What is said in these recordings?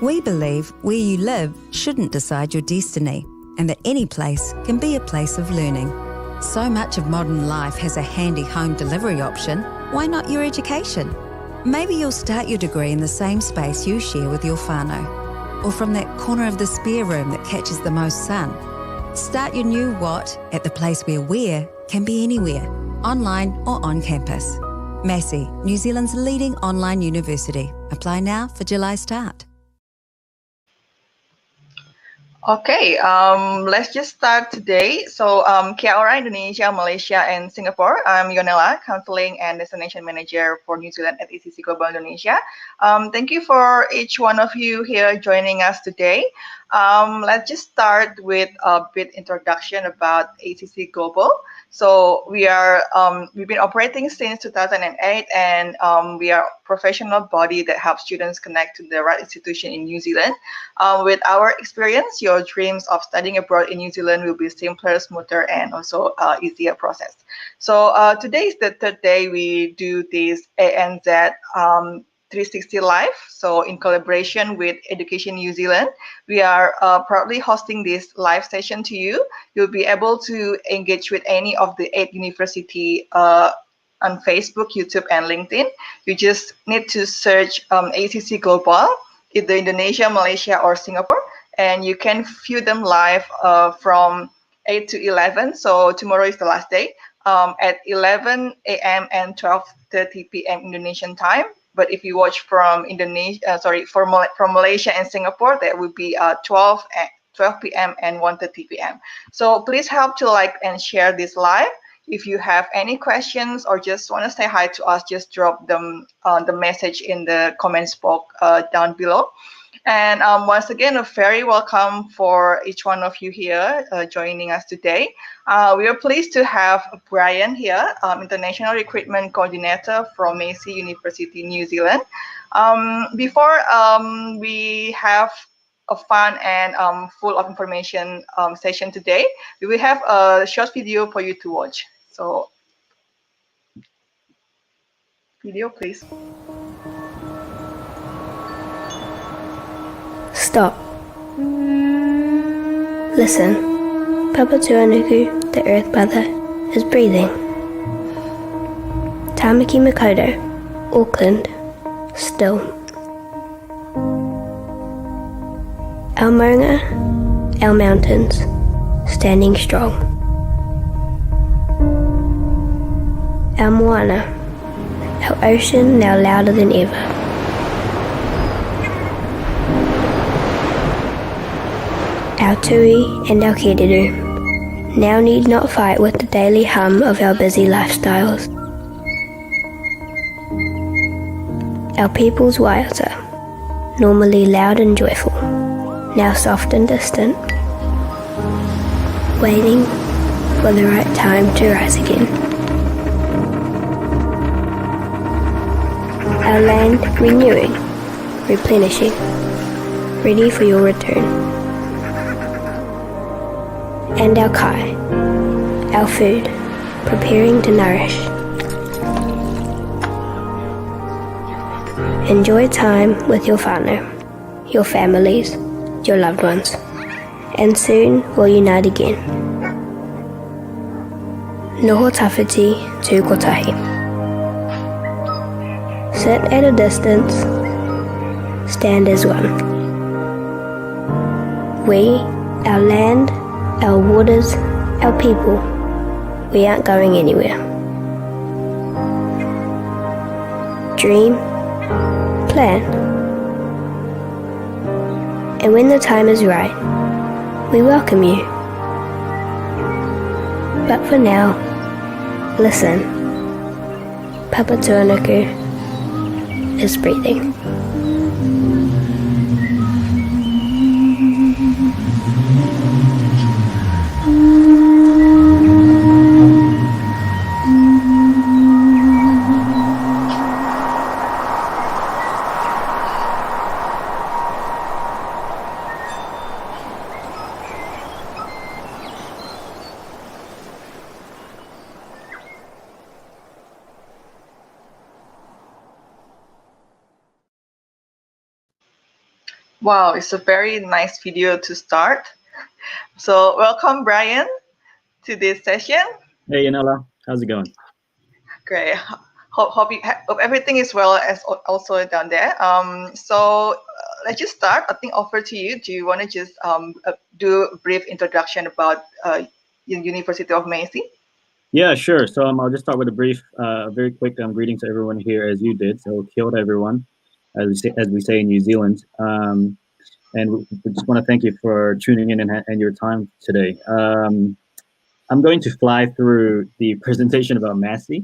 We believe where you live shouldn't decide your destiny, and that any place can be a place of learning. So much of modern life has a handy home delivery option. Why not your education? Maybe you'll start your degree in the same space you share with your whānau, or from that corner of the spare room that catches the most sun. Start your new what at the place where can be anywhere, online or on campus. Massey, New Zealand's leading online university. Apply now for July start. Okay, let's just start today. So, kia ora, Indonesia, Malaysia, and Singapore. I'm Yonela, Counseling and Destination Manager for New Zealand at AECC Global Indonesia. Thank you for each one of you here joining us today. Let's just start with a bit introduction about AECC Global. So we've been operating since 2008, and we are a professional body that helps students connect to the right institution in New Zealand. With our experience, your dreams of studying abroad in New Zealand will be simpler, smoother, and also easier process. So today is the third day we do this ANZ 360 Live. So in collaboration with Education New Zealand, we are proudly hosting this live session to you. You'll be able to engage with any of the 8 universities on Facebook, YouTube, and LinkedIn. You just need to search AECC Global, either Indonesia, Malaysia, or Singapore, and you can view them live from 8 to 11. So tomorrow is the last day at 11 a.m. and 12:30 p.m. Indonesian time. But if you watch from from Malaysia and Singapore, that would be 12 p.m. and 1:30 p.m. So please help to like and share this live. If you have any questions or just want to say hi to us, just drop them the message in the comments box down below. And once again, a very welcome for each one of you here joining us today. We are pleased to have Brian here, International Recruitment Coordinator from Massey University, New Zealand. Before we have a fun and full of information session today, we will have a short video for you to watch. So, video, please. Stop. Listen. Papa Tuanuku, the Earth Mother, is breathing. Tamaki Makaurau, Auckland, still. Our maunga, our mountains, standing strong. Our moana, our ocean now louder than ever. Our tui and our kiriru now need not fight with the daily hum of our busy lifestyles. Our people's waiata, normally loud and joyful, now soft and distant, waiting for the right time to rise again. Our land renewing, replenishing, ready for your return. And our kai, our food, preparing to nourish. Enjoy time with your whānau, your families, your loved ones, and soon we'll unite again. Noho tawhiti tū kotahi. Sit at a distance, stand as one. We, our land, our waters, our people, we aren't going anywhere. Dream, plan, and when the time is right, we welcome you. But for now, listen. Papa Tuanuku is breathing. Wow, it's a very nice video to start. So welcome, Brian, to this session. Hey, Yanela, how's it going? Great. Hope everything is well as also down there. So let's just start. I think over to you. Do you want to just do a brief introduction about University of Massey? Yeah, sure. So I'll just start with a brief, very quick greeting to everyone here, as you did. So kia ora, everyone, as we say in New Zealand. And we just want to thank you for tuning in and your time today. I'm going to fly through the presentation about Massey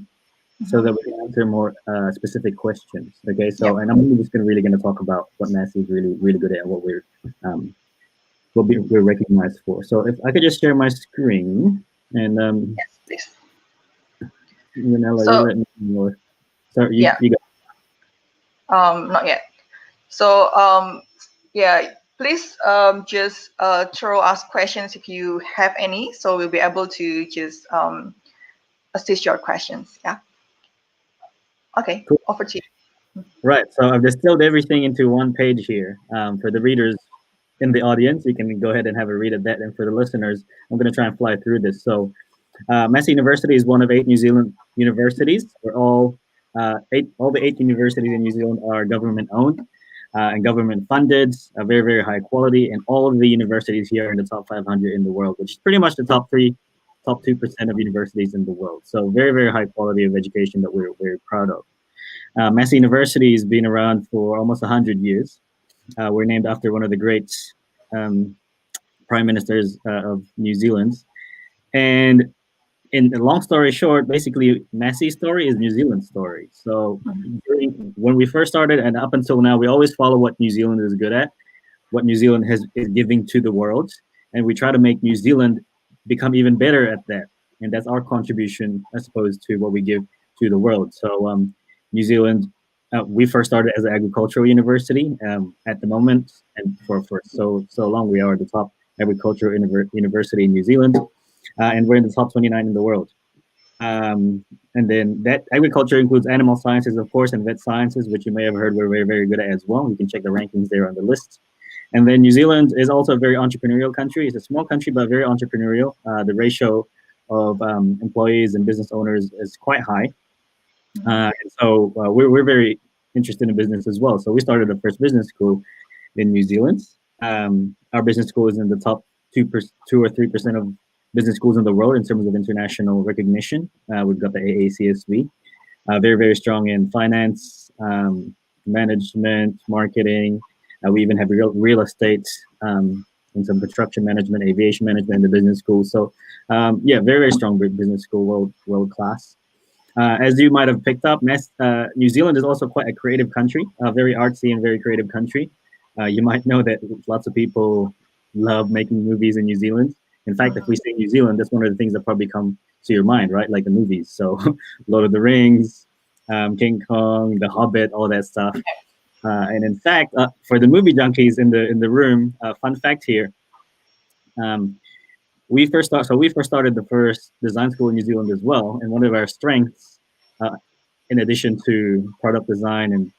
so that we can answer more specific questions. Okay, so and I'm just really going to talk about what Massey is really good at and what we're recognized for. So if I could just share my screen and yes, please. Yanela, you let me know. Sorry, you go. Not yet. So yeah, please just throw us questions if you have any, so we'll be able to just assist your questions. Yeah. Okay, cool. Over to you. Right, so I've distilled everything into one page here. For the readers in the audience, you can go ahead and have a read of that. And for the listeners, I'm going to try and fly through this. So Massey University is one of 8 New Zealand universities. We're all the 8 universities in New Zealand are government owned and government funded, very, very high quality. And all of the universities here are in the top 500 in the world, which is pretty much the top 2% of universities in the world. So very, very high quality of education that we're very proud of. Massey University has been around for almost 100 years. We're named after one of the great prime ministers of New Zealand. And in a long story short, basically Massey's story is New Zealand's story. So when we first started and up until now, we always follow what New Zealand is good at, what New Zealand is giving to the world. And we try to make New Zealand become even better at that. And that's our contribution, I suppose, to what we give to the world. So New Zealand, we first started as an agricultural university at the moment. And for so long, we are the top agricultural university in New Zealand. And we're in the top 29 in the world. And then that agriculture includes animal sciences, of course, and vet sciences, which you may have heard we're very, very good at as well. You can check the rankings there on the list. And then New Zealand is also a very entrepreneurial country. It's a small country, but very entrepreneurial. The ratio of employees and business owners is quite high. And so we're very interested in business as well. So we started the first business school in New Zealand. Our business school is in the top 2 or 3% of business schools in the world in terms of international recognition. We've got the AECC, very, very strong in finance, management, marketing. We even have real estate and some construction management, aviation management in the business school. So yeah, very, very strong business school, world class. As you might have picked up, New Zealand is also quite a creative country, a very artsy and very creative country. You might know that lots of people love making movies in New Zealand. In fact, if we say New Zealand, that's one of the things that probably come to your mind, right? Like the movies. So Lord of the Rings, King Kong, The Hobbit, all that stuff. And in fact, for the movie junkies in the room, fun fact here, we first started the first design school in New Zealand as well. And one of our strengths, in addition to product design and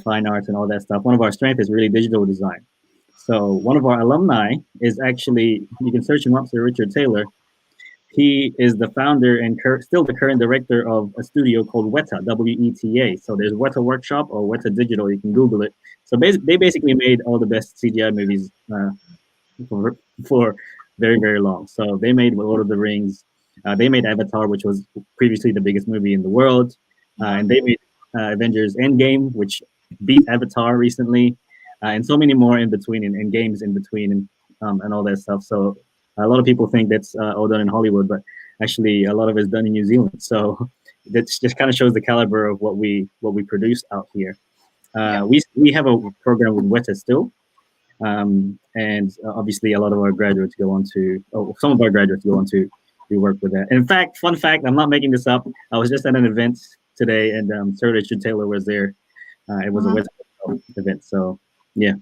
fine arts and all that stuff, one of our strengths is really digital design. So one of our alumni is actually, you can search him up, Sir Richard Taylor. He is the founder and still the current director of a studio called Weta, W-E-T-A. So there's Weta Workshop or Weta Digital, you can Google it. So they basically made all the best CGI movies for very, very long. So they made Lord of the Rings. They made Avatar, which was previously the biggest movie in the world. And they made Avengers Endgame, which beat Avatar recently. And so many more in between and games in between and all that stuff. So a lot of people think that's all done in Hollywood, but actually a lot of it's done in New Zealand. So that just kind of shows the caliber of what we produce out here. We have a program with Weta still. And obviously a lot of our graduates some of our graduates go on to work with that. In fact, fun fact, I'm not making this up. I was just at an event today and Sir Richard Taylor was there. It was a Weta event. So yeah,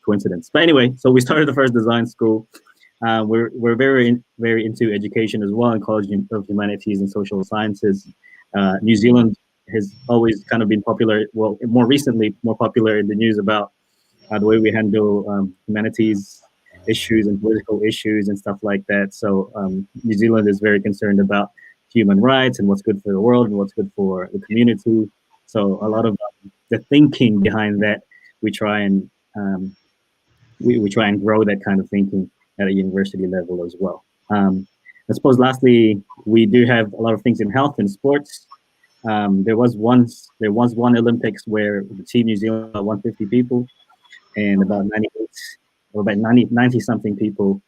coincidence. But anyway, so we started the first design school. We're very, very into education as well in College of Humanities and Social Sciences. New Zealand has always kind of been popular. Well, more recently, more popular in the news about the way we handle humanities issues and political issues and stuff like that. So New Zealand is very concerned about human rights and what's good for the world and what's good for the community. So a lot of the thinking behind that, we try and we try and grow that kind of thinking at a university level as well. I suppose lastly, we do have a lot of things in health and sports. There was one Olympics where the Team New Zealand, 150 people, and about 98 or about 90 something people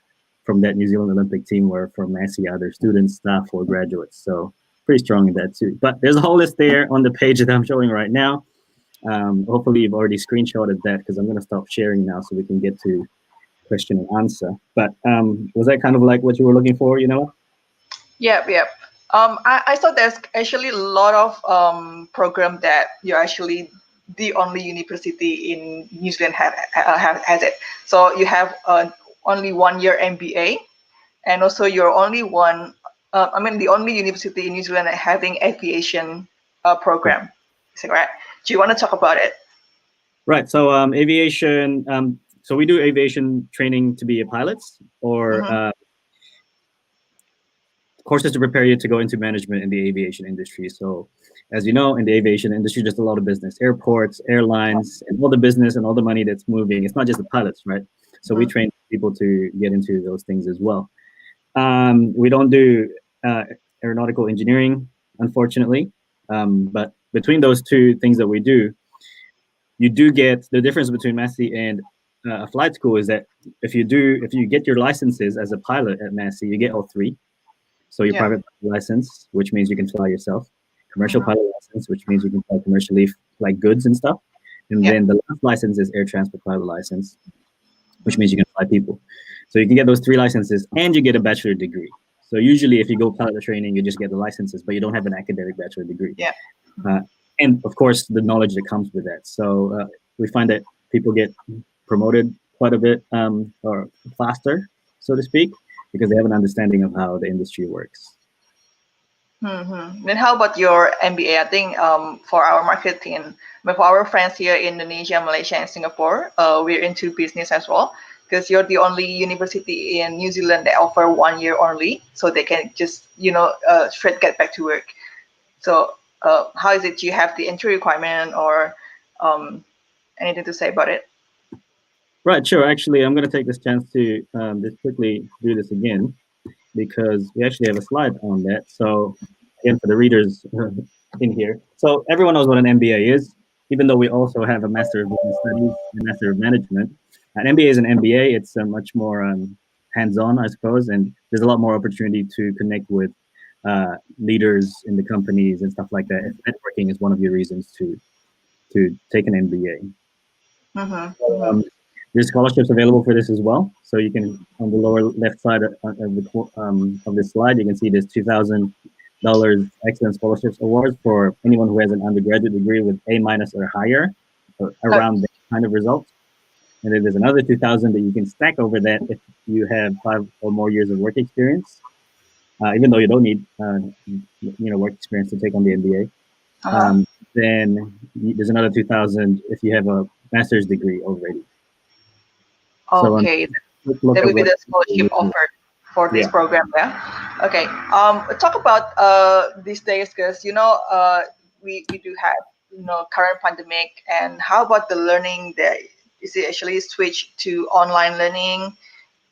from that New Zealand Olympic team were from Massey, either students, staff, or graduates. So pretty strong in that too. But there's a whole list there on the page that I'm showing right now. Hopefully you've already screenshotted that, because I'm going to stop sharing now so we can get to question and answer. But was that kind of like what you were looking for, Yep. I thought there's actually a lot of program that you're actually the only university in New Zealand has it. So you have only 1 year MBA, and also you're only the only university in New Zealand having aviation program. Is that right? Do you want to talk about it? Right. So aviation. So we do aviation training to be a pilot, or courses to prepare you to go into management in the aviation industry. So as you know, in the aviation industry, just a lot of business, airports, airlines, and all the business and all the money that's moving. It's not just the pilots, right? So we train people to get into those things as well. We don't do aeronautical engineering, unfortunately. But between those two things that we do, you do get the difference between Massey and a flight school is that if you get your licenses as a pilot at Massey, you get all three. So your private license, which means you can fly yourself, commercial pilot license, which means you can fly commercially like goods and stuff. And then the last license is air transport pilot license, which means you can fly people. So you can get those three licenses and you get a bachelor degree. So usually if you go pilot training, you just get the licenses, but you don't have an academic bachelor degree. And of course, the knowledge that comes with that. So we find that people get promoted quite a bit or faster, so to speak, because they have an understanding of how the industry works. Then how about your MBA? I think for our marketing, but for our friends here in Indonesia, Malaysia, and Singapore, we're into business as well, because you're the only university in New Zealand that offer 1 year only, so they can just straight get back to work. So how is it? Do you have the entry requirement or anything to say about it? Right, sure. Actually, I'm going to take this chance to just quickly do this again, because we actually have a slide on that. So again, for the readers in here. So everyone knows what an MBA is, even though we also have a Master of Business Studies and Master of Management. An MBA is an MBA. It's much more hands-on, I suppose, and there's a lot more opportunity to connect with leaders in the companies and stuff like that. If networking is one of your reasons to take an MBA. There's scholarships available for this as well. So you can, on the lower left side of this slide, you can see there's $2,000 Excellent Scholarships Awards for anyone who has an undergraduate degree with A- or higher, or around that kind of results. And then there's another $2,000 that you can stack over that if you have 5 or more years of work experience, even though you don't need work experience to take on the MBA. Then there's another $2,000 if you have a master's degree already. Okay, So, that will be the scholarship offered for this program. Okay. Talk about these days, because we do have current pandemic, and how about the learning there? Is it actually switched to online learning,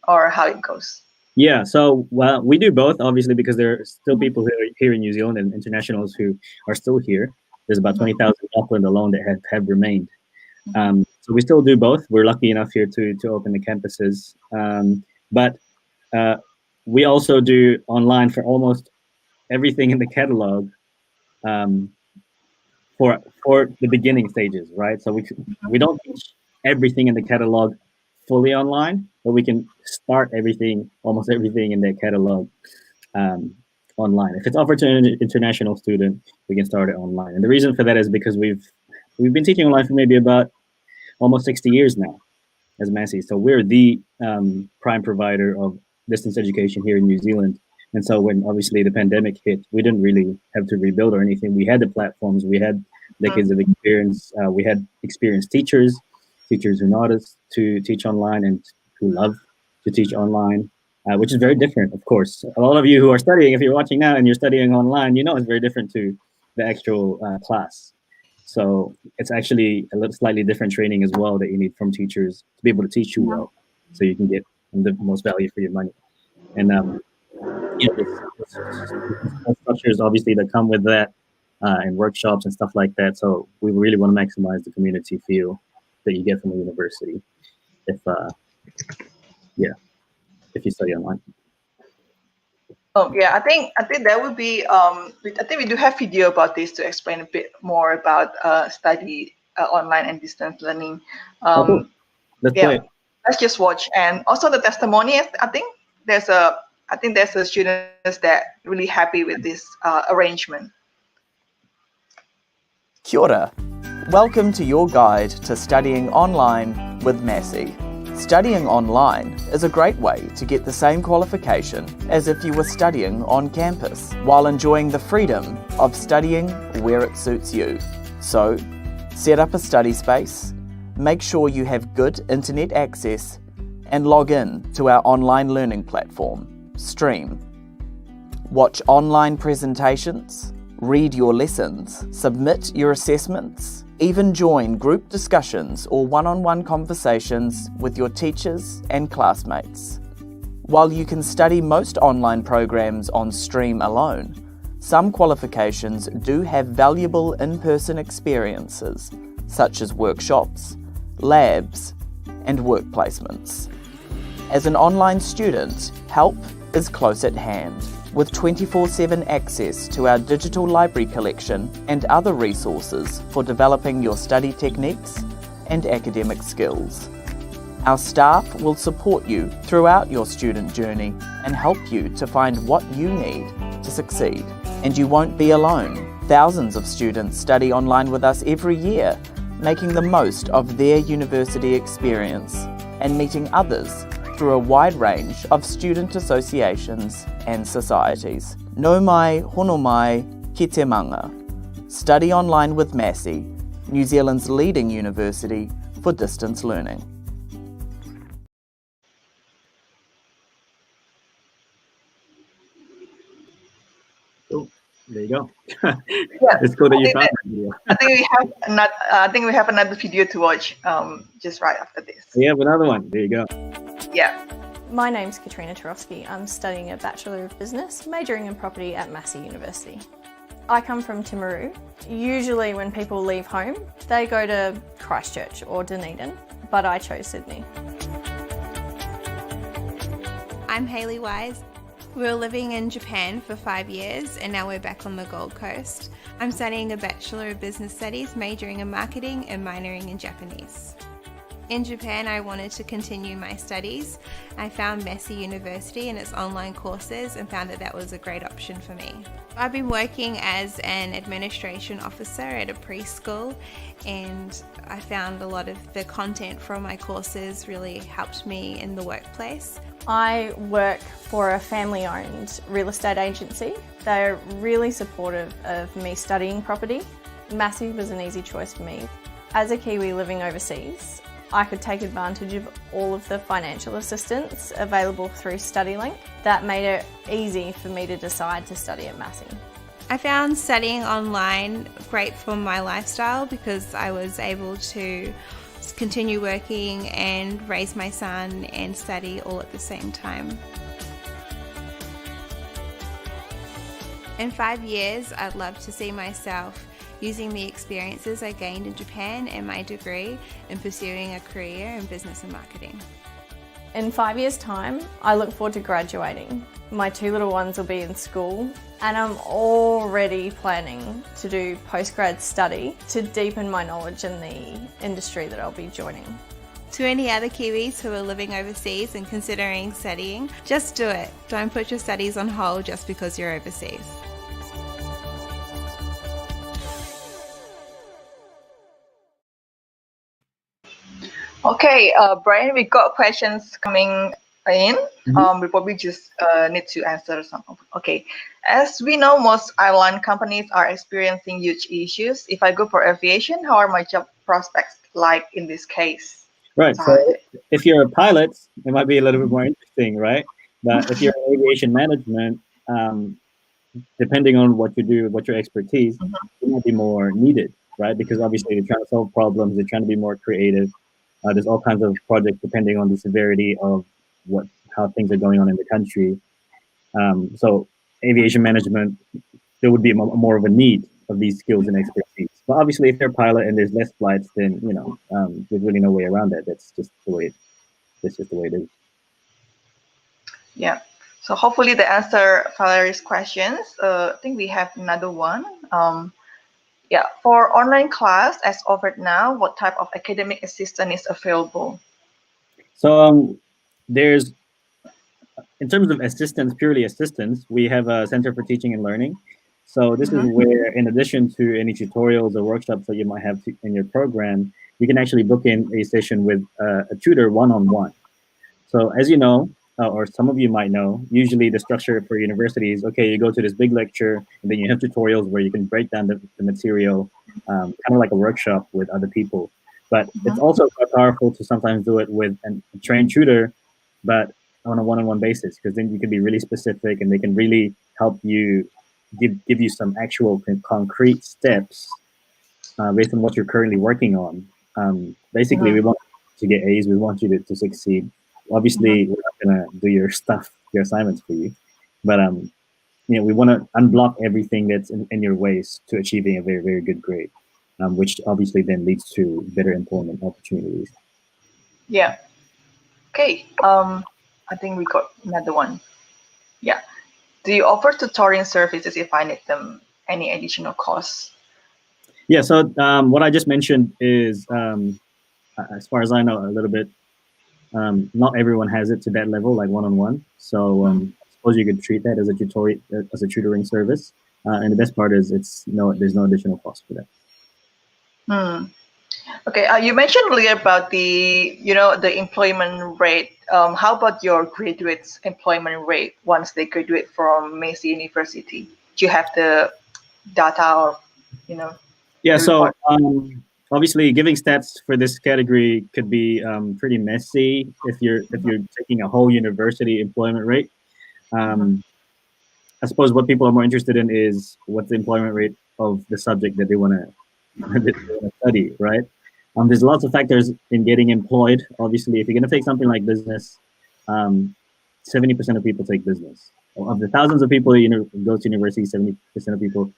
or how it goes? Yeah, so we do both, obviously, because there are still people who are here in New Zealand and internationals who are still here. There's about 20,000 in Auckland alone that have remained. So we still do both. We're lucky enough here to open the campuses. But we also do online for almost everything in the catalog for the beginning stages, right? So we don't teach everything in the catalog fully online, but we can start almost everything in that catalog online. If it's offered to an international student, we can start it online. And the reason for that is because we've been teaching online for maybe about almost 60 years now as Massey. So we're the prime provider of distance education here in New Zealand. And so when obviously the pandemic hit, we didn't really have to rebuild or anything. We had the platforms, we had decades of experience, we had experienced teachers. teachers who know how to teach online and who love to teach online, which is very different, of course. A lot of you who are studying, if you're watching now and you're studying online, you know it's very different to the actual class. So it's actually a little slightly different training as well that you need from teachers to be able to teach you well, so you can get the most value for your money. And there's structures obviously that come with that, and workshops and stuff like that. So we really want to maximize the community feel that you get from a university if you study online. Oh yeah, I think that would be. I think we do have video about this to explain a bit more about study online and distance learning. Cool. Let's play it. Let's just watch. And also the testimonies. I think there's a students that really happy with this arrangement. Kia ora. Welcome to your guide to studying online with Massey. Studying online is a great way to get the same qualification as if you were studying on campus, while enjoying the freedom of studying where it suits you. So, set up a study space, make sure you have good internet access, and log in to our online learning platform, Stream. Watch online presentations, read your lessons, submit your assessments, even join group discussions or one-on-one conversations with your teachers and classmates. While you can study most online programs on Stream alone, some qualifications do have valuable in-person experiences, such as workshops, labs, and work placements. As an online student, help is close at hand, with 24/7 access to our digital library collection and other resources for developing your study techniques and academic skills. Our staff will support you throughout your student journey and help you to find what you need to succeed. And you won't be alone. Thousands of students study online with us every year, making the most of their university experience and meeting others through a wide range of student associations and societies. Nau mai, hono mai, ki te manga. Study online with Massey, New Zealand's leading university for distance learning. Oh, there you go. It's cool that you found that video. I think we have another video to watch just right after this. We have another one. There you go. Yeah. My name's Katrina Tarowski. I'm studying a Bachelor of Business, majoring in property at Massey University. I come from Timaru. Usually when people leave home, they go to Christchurch or Dunedin, but I chose Sydney. I'm Hayley Wise. We were living in Japan for 5 years and now we're back on the Gold Coast. I'm studying a Bachelor of Business Studies, majoring in marketing and minoring in Japanese. In Japan, I wanted to continue my studies. I found Massey University and its online courses and found that was a great option for me. I've been working as an administration officer at a preschool and I found a lot of the content from my courses really helped me in the workplace. I work for a family-owned real estate agency. They're really supportive of me studying property. Massey was an easy choice for me. As a Kiwi living overseas, I could take advantage of all of the financial assistance available through StudyLink. That made it easy for me to decide to study at Massey. I found studying online great for my lifestyle because I was able to continue working and raise my son and study all at the same time. In 5 years, I'd love to see myself using the experiences I gained in Japan and my degree in pursuing a career in business and marketing. In 5 years' time, I look forward to graduating. My 2 little ones will be in school and I'm already planning to do postgrad study to deepen my knowledge in the industry that I'll be joining. To any other Kiwis who are living overseas and considering studying, just do it. Don't put your studies on hold just because you're overseas. Okay, Brian, we got questions coming in. We probably just need to answer some. Okay, as we know, most airline companies are experiencing huge issues. If I go for aviation, how are my job prospects like in this case? Right. So if you're a pilot, it might be a little bit more interesting, right? But if you're in aviation management, depending on what you do, what your expertise, it might be more needed, right? Because obviously they're trying to solve problems, they're trying to be more creative. There's all kinds of projects depending on the severity of how things are going on in the country. So aviation management, there would be more of a need of these skills and expertise. But obviously, if you're a pilot and there's less flights, then there's really no way around that. That's just the way it is. Yeah. So hopefully the answer Valerie's questions. I think we have another one. Yeah, for online class as offered now, what type of academic assistance is available? So there's, in terms of assistance, purely assistance, we have a Center for Teaching and Learning. So this is where, in addition to any tutorials or workshops that you might have in your program, you can actually book in a session with a tutor one-on-one. So as you know, or some of you might know, usually the structure for universities, okay, you go to this big lecture, and then you have tutorials where you can break down the material, kind of like a workshop with other people. But it's also quite powerful to sometimes do it with a trained tutor, but on a one-on-one basis, because then you can be really specific and they can really help you, give you some actual concrete steps based on what you're currently working on. Basically, we want you to get A's, we want you to succeed. Obviously, we're not gonna do your assignments for you, but we want to unblock everything that's in your ways to achieving a very, very good grade, which obviously then leads to better employment opportunities. Yeah. Okay. I think we got another one. Yeah. Do you offer tutoring services if I need them? Any additional costs? Yeah. So what I just mentioned is, as far as I know, a little bit. Not everyone has it to that level, like one-on-one. So I suppose you could treat that as a tutoring service. And the best part is there's no additional cost for that. Okay. You mentioned earlier about the employment rate. How about your graduates' employment rate once they graduate from Massey University? Do you have the data or Yeah. So obviously, giving stats for this category could be pretty messy if you're taking a whole university employment rate. I suppose what people are more interested in is what's the employment rate of the subject that they want to study, right? There's lots of factors in getting employed. Obviously, if you're going to take something like business, 70% of people take business. Of the thousands of people go to university, 70% of people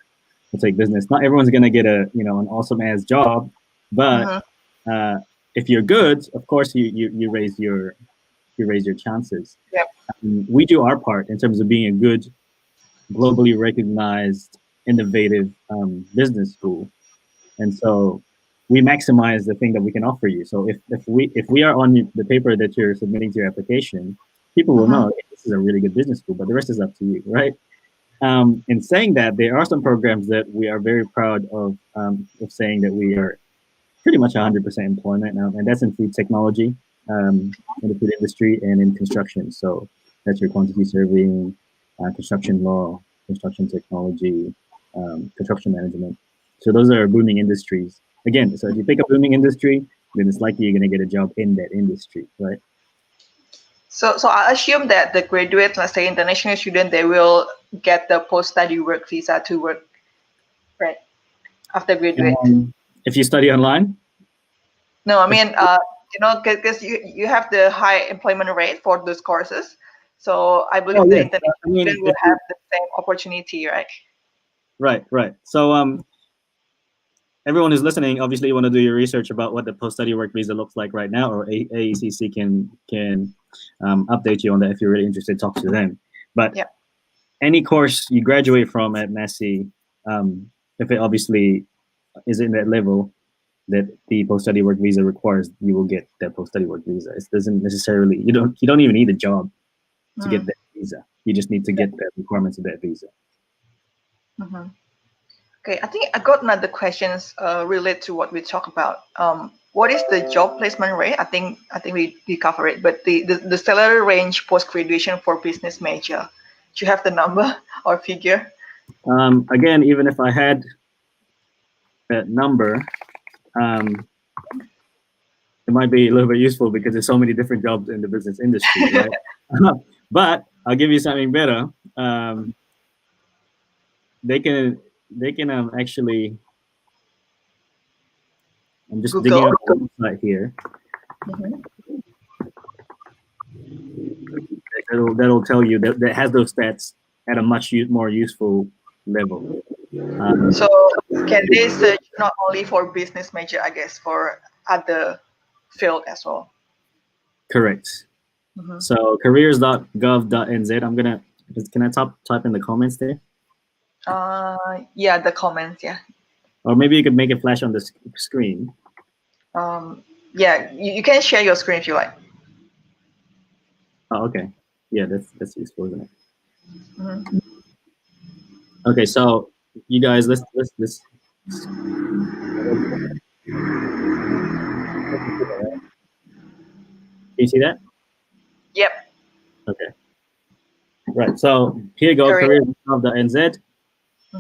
will take business. Not everyone's going to get an awesome ass job, but if you're good, of course you raise your chances. Yep. We do our part in terms of being a good, globally recognized, innovative business school, and so we maximize the thing that we can offer you. So if we are on the paper that you're submitting to your application, people will know this is a really good business school, but the rest is up to you, right? In saying that, there are some programs that we are very proud of saying that we are pretty much 100% employment now, and that's in food technology, in the food industry, and in construction. So that's your quantity surveying, construction law, construction technology, construction management. So those are booming industries. Again, so if you pick a booming industry, then it's likely you're going to get a job in that industry, right? So I assume that the graduates, let's say international student, they will get the post-study work visa to work, right? After graduate. If you study online? No, I mean, because you have the high employment rate for those courses. So I believe the international student will have the same opportunity, right? Right. So everyone who's listening, obviously you want to do your research about what the post-study work visa looks like right now, or AECC can update you on that if you're really interested. Talk to them. But any course you graduate from at Massey, if it obviously is in that level that the post-study work visa requires, you will get that post-study work visa. It doesn't necessarily, you don't even need a job to get that visa. You just need to get the requirements of that visa. Okay, I think I got another questions related to what we talked about. What is the job placement rate? I think we cover it, but the salary range post-graduation for business major. Do you have the number or figure? Again, even if I had that number, it might be a little bit useful because there's so many different jobs in the business industry, right? But I'll give you something better. They can actually. I'm just digging Google. up the website here. That'll tell you that has those stats at a much more useful level. So can they search not only for business major, I guess, for other field as well? Correct. So careers.gov.nz. Can I type in the comments there? Yeah, the comments, yeah. Or maybe you could make it flash on the screen. Yeah, you can share your screen if you like. Oh, okay. Yeah, that's useful, isn't it? Okay, so you guys, let's. Can you see that? Yep. Okay. Right. So here you go. Careers.gov.nz.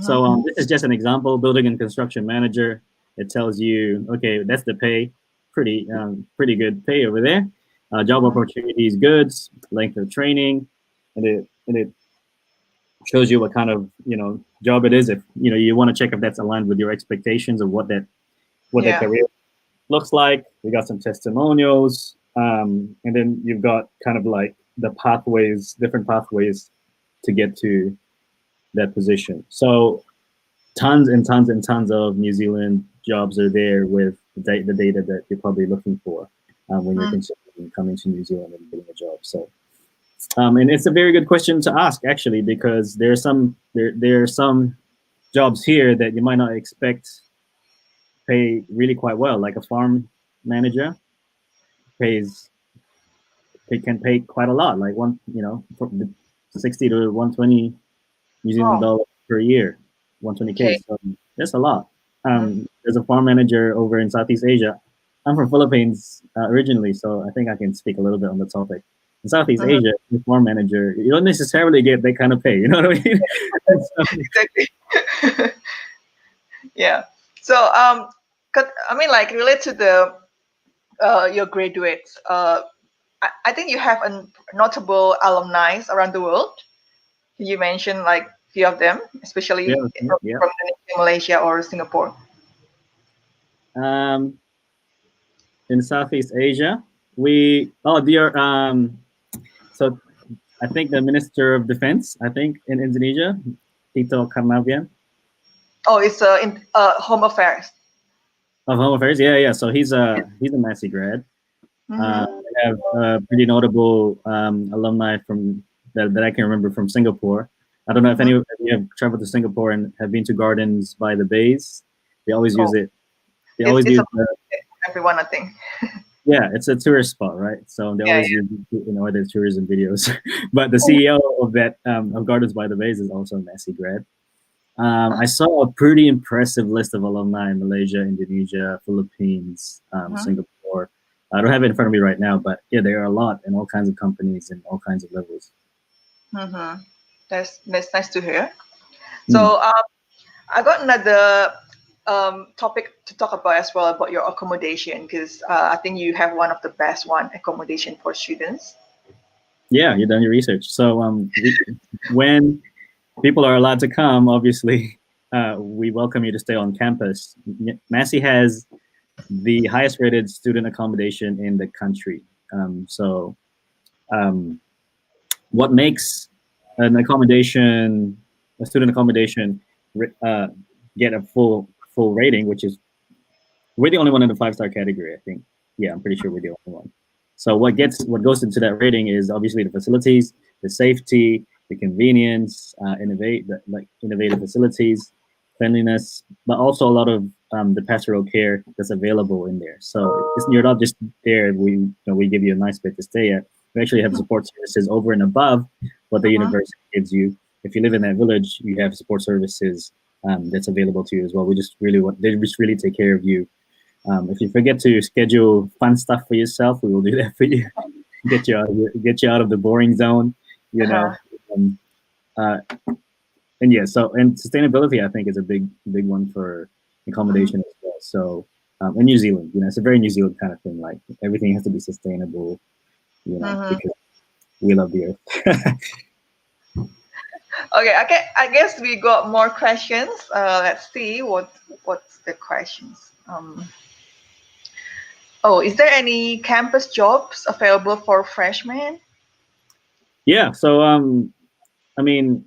So this is just an example. Building and construction manager. It tells you, okay, that's the pay. Pretty good pay over there. Job opportunities, goods, length of training, and it shows you what kind of job it is. If you want to check if that's aligned with your expectations of what that career looks like. We got some testimonials, and then you've got kind of like the pathways, different pathways to get to that position. So tons and tons and tons of New Zealand jobs are there with the data that you're probably looking for when you're considering coming to New Zealand and getting a job. So, and it's a very good question to ask actually, because there are some jobs here that you might not expect pay really quite well, like a farm manager can pay quite a lot, like 60 to 120 New Zealand dollars per year, 120K. Okay. So that's a lot. There's a farm manager over in Southeast Asia. I'm from Philippines originally, so I think I can speak a little bit on the topic. In Southeast Asia, the farm manager, you don't necessarily get that kind of pay. You know what I mean? Exactly. Yeah. So, like related to the your graduates, I think you have a notable alumni around the world. You mentioned like a few of them, especially from Indonesia, Malaysia, or Singapore. In Southeast Asia, so I think the Minister of Defense, in Indonesia, Tito Karnavian. Oh, it's in Home Affairs. Of Home Affairs, yeah. So he's a Massey grad. We have pretty notable alumni from that I can remember from Singapore. I don't know if any of you have traveled to Singapore and have been to Gardens by the Bays. They always use it. They always use everyone, I think. Yeah, it's a tourist spot, right? So they always use their tourism videos. But the CEO of that of Gardens by the Bays is also a Massey grad. I saw a pretty impressive list of alumni in Malaysia, Indonesia, Philippines, Singapore. I don't have it in front of me right now, but yeah, there are a lot in all kinds of companies and all kinds of levels. That's nice to hear. So I got another topic to talk about as well, about your accommodation, because I think you have one of the best accommodation for students. Yeah, you've done your research. So when people are allowed to come, obviously, we welcome you to stay on campus. Massey has the highest rated student accommodation in the country. What makes a student accommodation get a full rating, which is, we're the only one in the 5-star category, I think. Yeah, I'm pretty sure we're the only one. So what goes into that rating is obviously the facilities, the safety, the convenience, innovative facilities, cleanliness, but also a lot of the pastoral care that's available in there. So you're not just there. We give you a nice bed to stay at. We actually have support services over and above what the university gives you. If you live in that village, you have support services that's available to you as well. They just really take care of you. If you forget to schedule fun stuff for yourself, we will do that for you. get you out of the boring zone, and sustainability, I think, is a big one for accommodation as well. So in New Zealand. It's a very New Zealand kind of thing. Like everything has to be sustainable, because we love the earth. Okay, I guess we got more questions. Let's see what's the questions. Is there any campus jobs available for freshmen? Yeah. So I mean,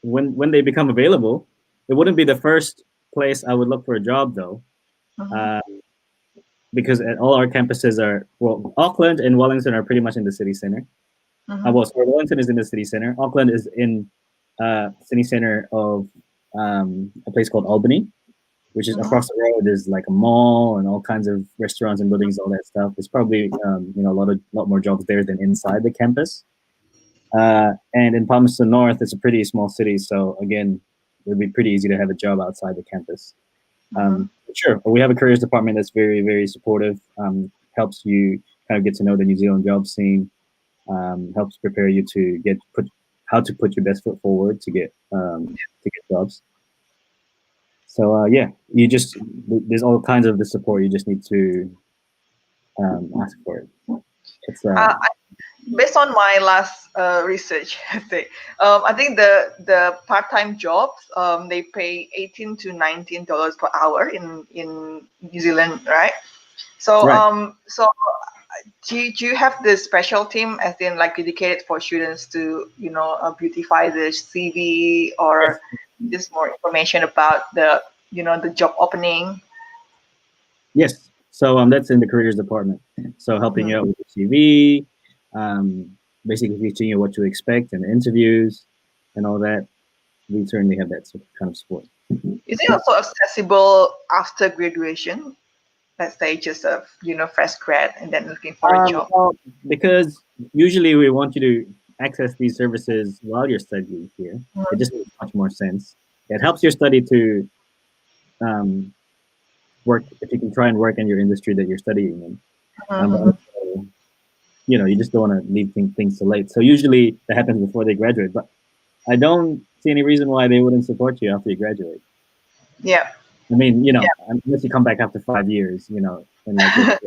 when they become available, it wouldn't be the first place I would look for a job though, because all our campuses are, well, Auckland and Wellington are pretty much in the city center. Well, sorry, Wellington is in the city center. Auckland is in city center of a place called Albany, which is across the road. There's like a mall and all kinds of restaurants and buildings, all that stuff. There's probably a lot more jobs there than inside the campus. And in Palmerston North, it's a pretty small city, so again, it would be pretty easy to have a job outside the campus. Sure, we have a careers department that's very, very supportive. Helps you kind of get to know the New Zealand job scene. Helps prepare you to how to put your best foot forward to get jobs. So yeah, there's all kinds of the support. You just need to ask for it. It's, based on my last research, I think the part-time jobs they pay $18 to $19 per hour in New Zealand, right? So right. Do you have the special team, as in like dedicated for students to beautify the CV, or just more information about the job opening? Yes. So that's in the careers department. So helping you out with the CV, basically teaching you what to expect in interviews and all that. We certainly have that kind of support. Is it also accessible after graduation? Let's say just a fresh grad and then looking for a job. Well, because usually we want you to access these services while you're studying here. It just makes much more sense. It helps your study to work, if you can try and work in your industry that you're studying in. But also, you just don't want to leave things so late. So usually that happens before they graduate. But I don't see any reason why they wouldn't support you after you graduate. Yeah. I mean, unless you come back after 5 years, and like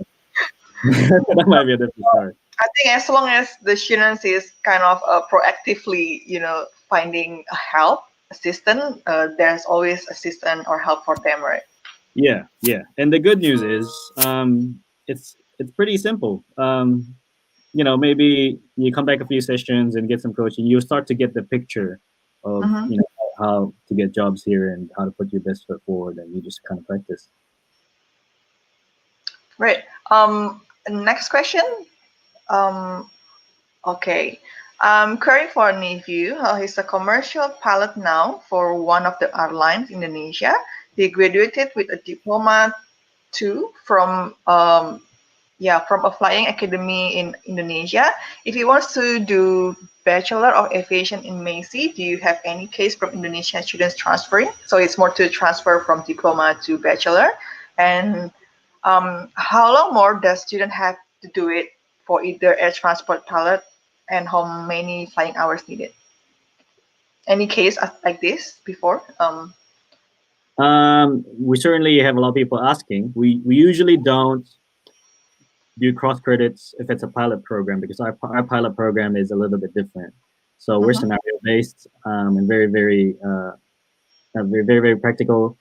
that might be a different story. I think as long as the students is kind of proactively, finding a help, assistant, there's always assistance or help for them, right? Yeah. And the good news is, it's pretty simple. Maybe you come back a few sessions and get some coaching. You start to get the picture of, how to get jobs here and how to put your best foot forward, and you just kind of practice. Right. Next question. Okay. Caring for a nephew. He's a commercial pilot now for one of the airlines in Indonesia. He graduated with a diploma too from a flying academy in Indonesia. If he wants to do Bachelor of Aviation in Massey, do you have any case from Indonesian students transferring? So it's more to transfer from diploma to bachelor. And how long more does student have to do it for either air transport pilot, and how many flying hours needed? Any case like this before? We certainly have a lot of people asking. We usually don't do cross credits if it's a pilot program, because our pilot program is a little bit different. So we're scenario based and very, very, very, very practical.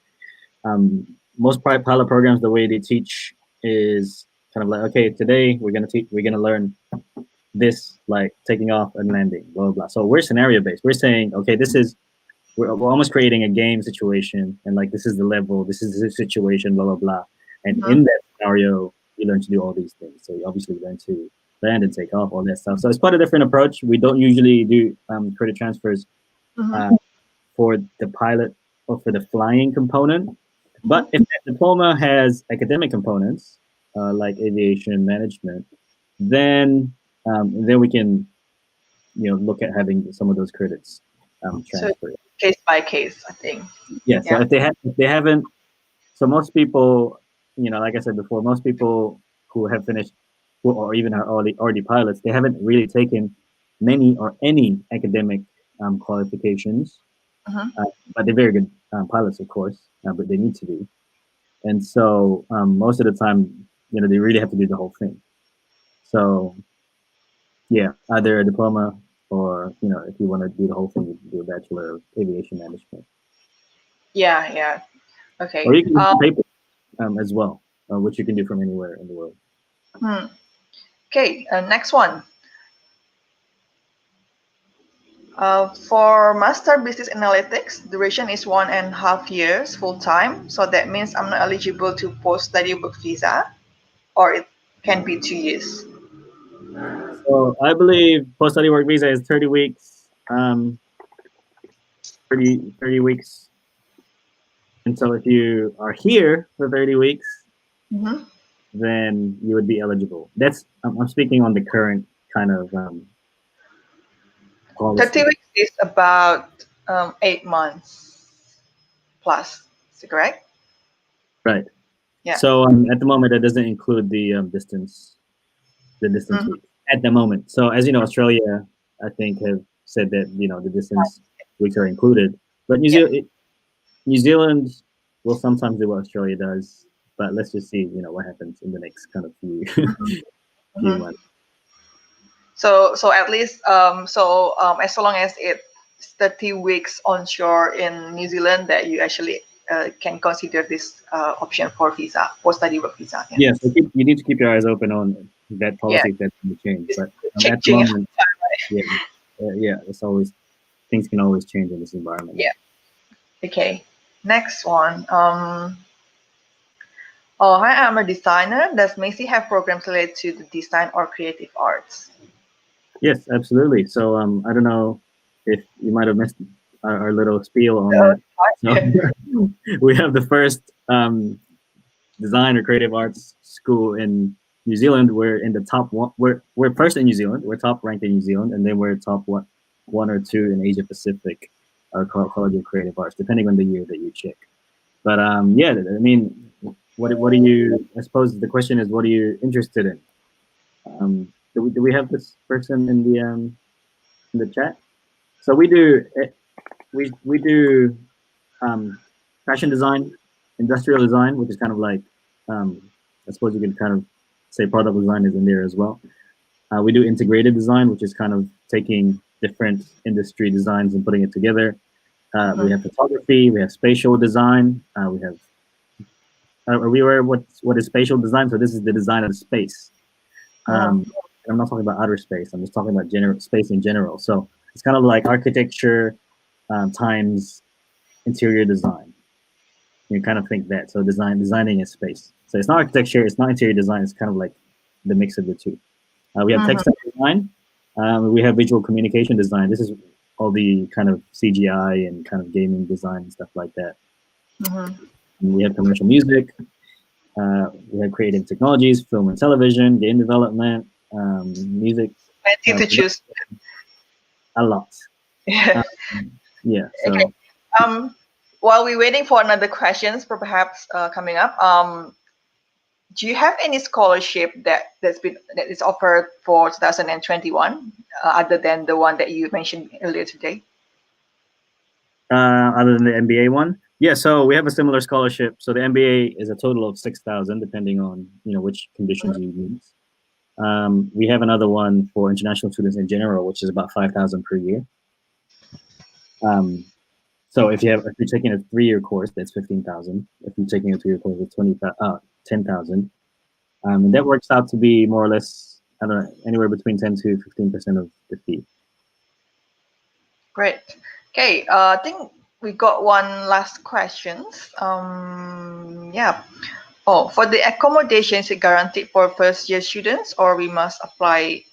Most pilot programs, the way they teach is kind of like, okay, today we're gonna learn this, like taking off and landing, blah blah blah. So we're scenario based. We're saying, okay, we're almost creating a game situation, and like this is the level, this is the situation, blah blah blah. And in that scenario, you learn to do all these things. So you obviously learn to land and take off, all that stuff. So it's quite a different approach. We don't usually do credit transfers for the pilot or for the flying component. But if that diploma has academic components, like aviation management, then we can, look at having some of those credits transferred. So case by case, I think. Yeah. So if they haven't, so most people, like I said before, most people who have finished or even are already pilots, they haven't really taken many or any academic qualifications, but they're very good pilots, of course, but they need to be. And so most of the time, they really have to do the whole thing. So yeah, either a diploma or, if you want to do the whole thing, you can do a Bachelor of Aviation Management. Yeah. Okay. Or you can do paper as well, which you can do from anywhere in the world. Okay, next one. For Master Business Analytics, duration is 1.5 years full-time. So that means I'm not eligible to post-study work visa, or it can be 2 years. So I believe post-study work visa is 30 weeks. 30 weeks. And so if you are here for 30 weeks, then you would be eligible. I'm speaking on the current kind of policy. 30 weeks is about 8 months plus. Is it correct? Right. Yeah. So at the moment, that doesn't include the distance week at the moment. So as you know, Australia, I think, have said that the distance weeks are included, but New Zealand will sometimes do what Australia does. But let's just see, what happens in the next kind of few months. So at least as long as it's 30 weeks onshore in New Zealand, that you actually can consider this option for visa, post-study work visa. Yeah, so you need to keep your eyes open on that policy that's going to change. But at the moment, it's always, things can always change in this environment. Yeah. Okay. Next one. Hi, I'm a designer. Does Massey have programs related to the design or creative arts? Yes, absolutely. So I don't know if you might have missed our little spiel on that. So, we have the first design or creative arts school in New Zealand. We're in the top one. We're first in New Zealand. We're top ranked in New Zealand, and then we're top one or two in Asia Pacific. Our College of Creative Arts, depending on the year that you check. But yeah, I mean, what are you? I suppose the question is, what are you interested in? Do we have this person in the chat? So we do fashion design, industrial design, which is kind of like I suppose you could kind of say product design is in there as well. We do integrated design, which is kind of taking different industry designs and putting it together. We have photography, we have spatial design, we have. Are we aware what is spatial design? So this is the design of the space. I'm not talking about outer space. I'm just talking about space in general. So it's kind of like architecture times interior design. You kind of think that. So designing a space. So it's not architecture, it's not interior design. It's kind of like the mix of the two. We have textile design. We have visual communication design. This is all the kind of CGI and kind of gaming design and stuff like that. We have commercial music. We have creative technologies, film and television, game development, music. Plenty to choose. A lot. Yeah. So. Okay. While we're waiting for another questions, perhaps coming up, do you have any scholarship that is offered for 2021, other than the one that you mentioned earlier today? Other than the MBA one? Yeah, so we have a similar scholarship. So the MBA is a total of 6,000, depending on which conditions you use. We have another one for international students in general, which is about 5,000 per year. So if you're taking a 3-year course, that's 15,000. If you're taking a 2-year course, it's 10,000. And that works out to be more or less, I don't know, anywhere between 10 to 15% of the fee. Great. Okay, I think we got one last question. Yeah. Oh, for the accommodation, is it guaranteed for first-year students, or we must apply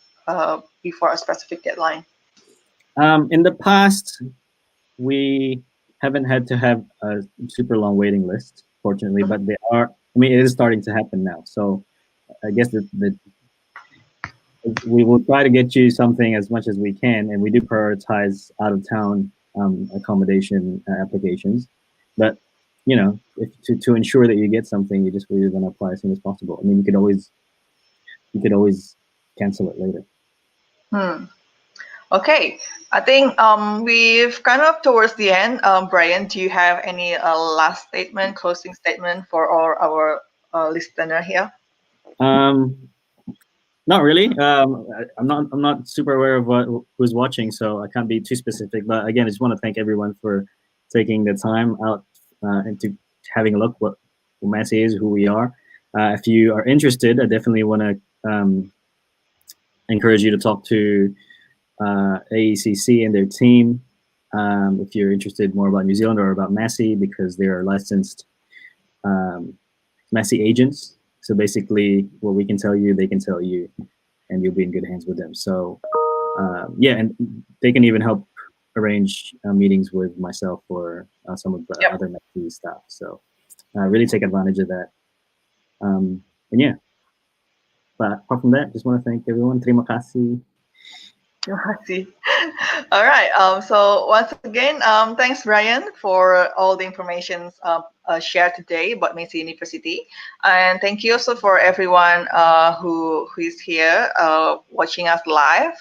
before a specific deadline? In the past, we haven't had to have a super long waiting list, fortunately, but it is starting to happen now. So I guess we will try to get you something as much as we can, and we do prioritize out-of-town accommodation applications. But to ensure that you get something, we're going to apply as soon as possible. I mean, you could always cancel it later. Okay, I think we've kind of towards the end. Brian, do you have any last statement, closing statement for all our listener here? Not really. I'm not super aware of who's watching, so I can't be too specific. But again, I just want to thank everyone for taking the time out into having a look what Massey is, who we are. If you are interested, I definitely want to encourage you to talk to AECC and their team if you're interested more about New Zealand or about Massey, because they are licensed Massey agents. So basically, what we can tell you, they can tell you, and you'll be in good hands with them. So yeah, and they can even help arrange meetings with myself or some of the other Massey staff. So really take advantage of that. And yeah, but apart from that, just want to thank everyone. Terima kasih. All right. So once again, thanks, Brian, for all the information shared today about Massey University, and thank you also for everyone who is here watching us live.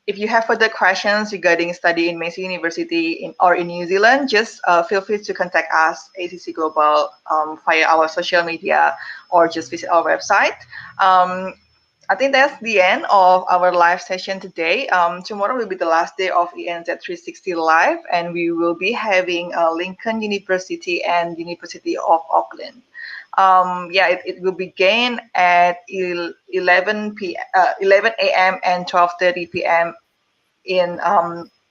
If you have further questions regarding study in Massey University or in New Zealand, just feel free to contact us, AECC Global, via our social media, or just visit our website. I think that's the end of our live session today. Tomorrow will be the last day of ENZ 360 Live, and we will be having Lincoln University and University of Auckland. It will begin at 11 a.m. and 12:30 p.m. in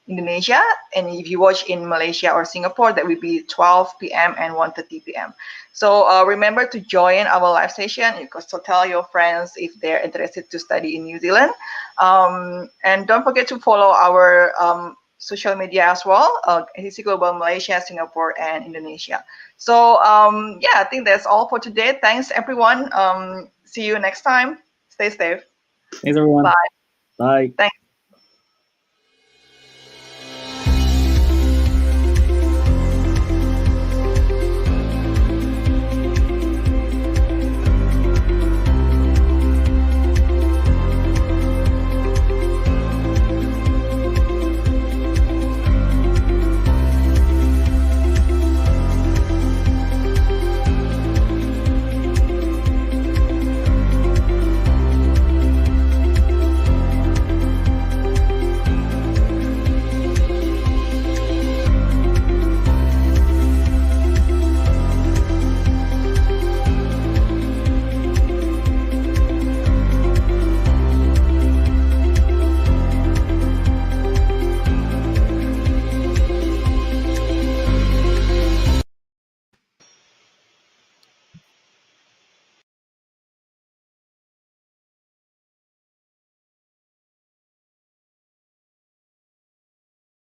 Indonesia, and if you watch in Malaysia or Singapore, that will be 12 p.m. and 1:30 p.m. So remember to join our live session. So tell your friends if they're interested to study in New Zealand, and don't forget to follow our social media as well, AECC Global Malaysia, Singapore, and Indonesia. So I think that's all for today. Thanks, everyone. See you next time. Stay safe. Thanks, everyone. Bye. Bye. Thanks.